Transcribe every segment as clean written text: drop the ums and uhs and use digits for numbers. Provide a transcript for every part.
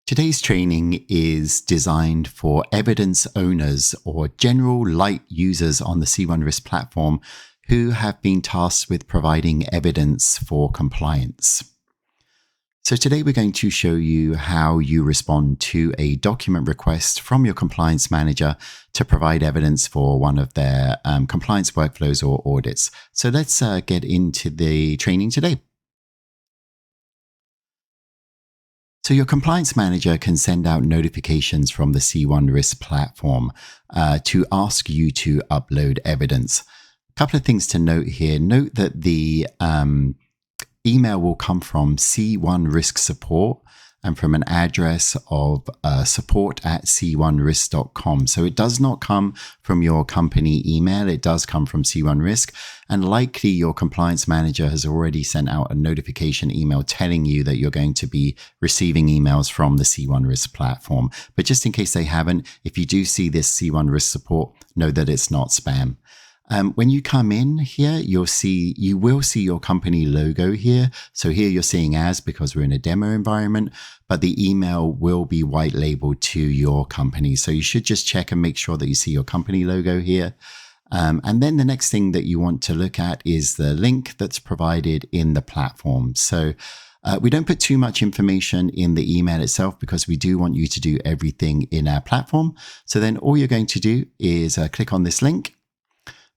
Today's training is designed for evidence owners or general light users on the C1 Risk platform who have been tasked with providing evidence for compliance. So today we're going to show you how you respond to a document request from your compliance manager to provide evidence for one of their compliance workflows or audits. So let's get into the training today. So your compliance manager can send out notifications from the C1 Risk platform to ask you to upload evidence. A couple of things to note here. Note that the email will come from C1 Risk Support and from an address of support@c1risk.com. So it does not come from your company email. It does come from C1 Risk. And likely your compliance manager has already sent out a notification email telling you that you're going to be receiving emails from the C1 Risk platform. But just in case they haven't, if you do see this C1 Risk Support, know that it's not spam. When you come in here, you will see your company logo here. So here you're seeing as because we're in a demo environment, but the email will be white labeled to your company. So you should just check and make sure that you see your company logo here. And then the next thing that you want to look at is the link that's provided in the platform. So we don't put too much information in the email itself because we do want you to do everything in our platform. So then all you're going to do is click on this link.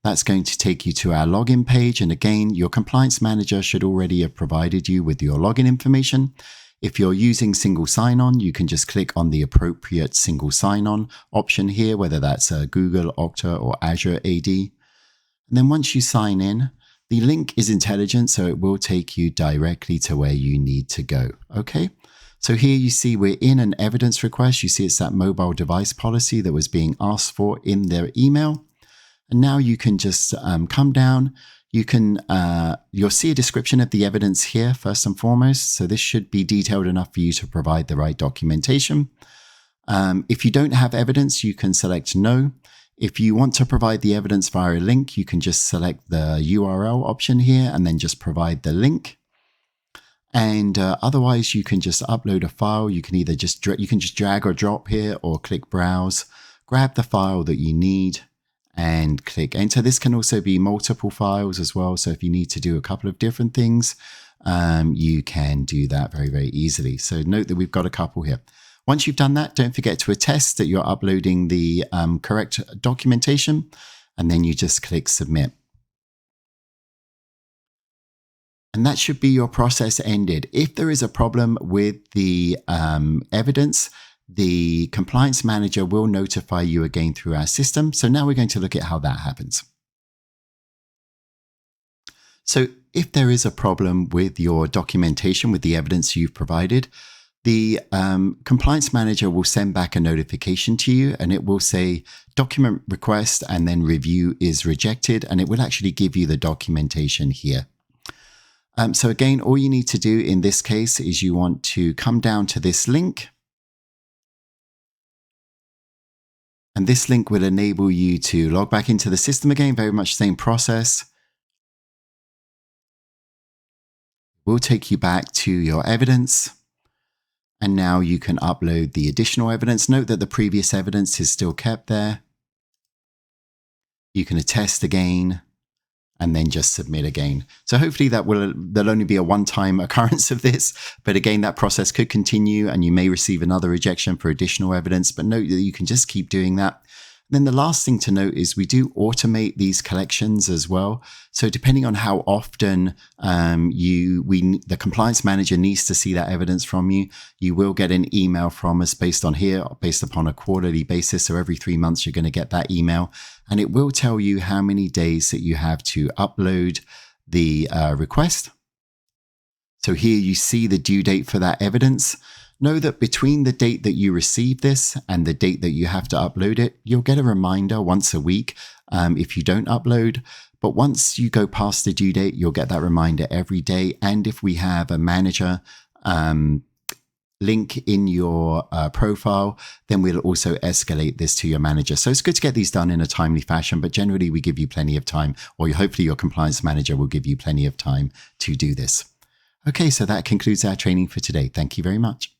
That's going to take you to our login page. And again, your compliance manager should already have provided you with your login information. If you're using single sign-on, you can just click on the appropriate single sign-on option here, whether that's Google, Okta, or Azure AD. And then once you sign in, the link is intelligent, so it will take you directly to where you need to go. Okay. So here you see we're in an evidence request. You see it's that mobile device policy that was being asked for in their email. And now you can just come down. You'll see a description of the evidence here first and foremost. So this should be detailed enough for you to provide the right documentation. If you don't have evidence, you can select no. If you want to provide the evidence via a link, you can just select the URL option here and then just provide the link. And otherwise, you can just upload a file. You can either just drag or drop here or click browse, grab the file that you need, and click enter. This can also be multiple files as well. So if you need to do a couple of different things, you can do that very, very easily. So note that we've got a couple here. Once you've done that, don't forget to attest that you're uploading the correct documentation, and then you just click submit. And that should be your process ended. If there is a problem with the evidence, the compliance manager will notify you again through our system. So now we're going to look at how that happens. So if there is a problem with your documentation, with the evidence you've provided, the compliance manager will send back a notification to you, and it will say document request and then review is rejected, and it will actually give you the documentation here. So again, all you need to do in this case is you want to come down to this link. And this link will enable you to log back into the system again, very much same process. We'll take you back to your evidence. And now you can upload the additional evidence. Note that the previous evidence is still kept there. You can attest again and then just submit again. So hopefully there'll only be a one-time occurrence of this, but again, that process could continue and you may receive another rejection for additional evidence, but note that you can just keep doing that. Then the last thing to note is we do automate these collections as well. So depending on how often the compliance manager needs to see that evidence from you, you will get an email from us based upon a quarterly basis. So every 3 months, you're going to get that email, and it will tell you how many days that you have to upload the request. So here you see the due date for that evidence. Know that between the date that you receive this and the date that you have to upload it, you'll get a reminder once a week if you don't upload. But once you go past the due date, you'll get that reminder every day. And if we have a manager link in your profile, then we'll also escalate this to your manager. So it's good to get these done in a timely fashion, but generally we give you plenty of time, or hopefully your compliance manager will give you plenty of time to do this. Okay, so that concludes our training for today. Thank you very much.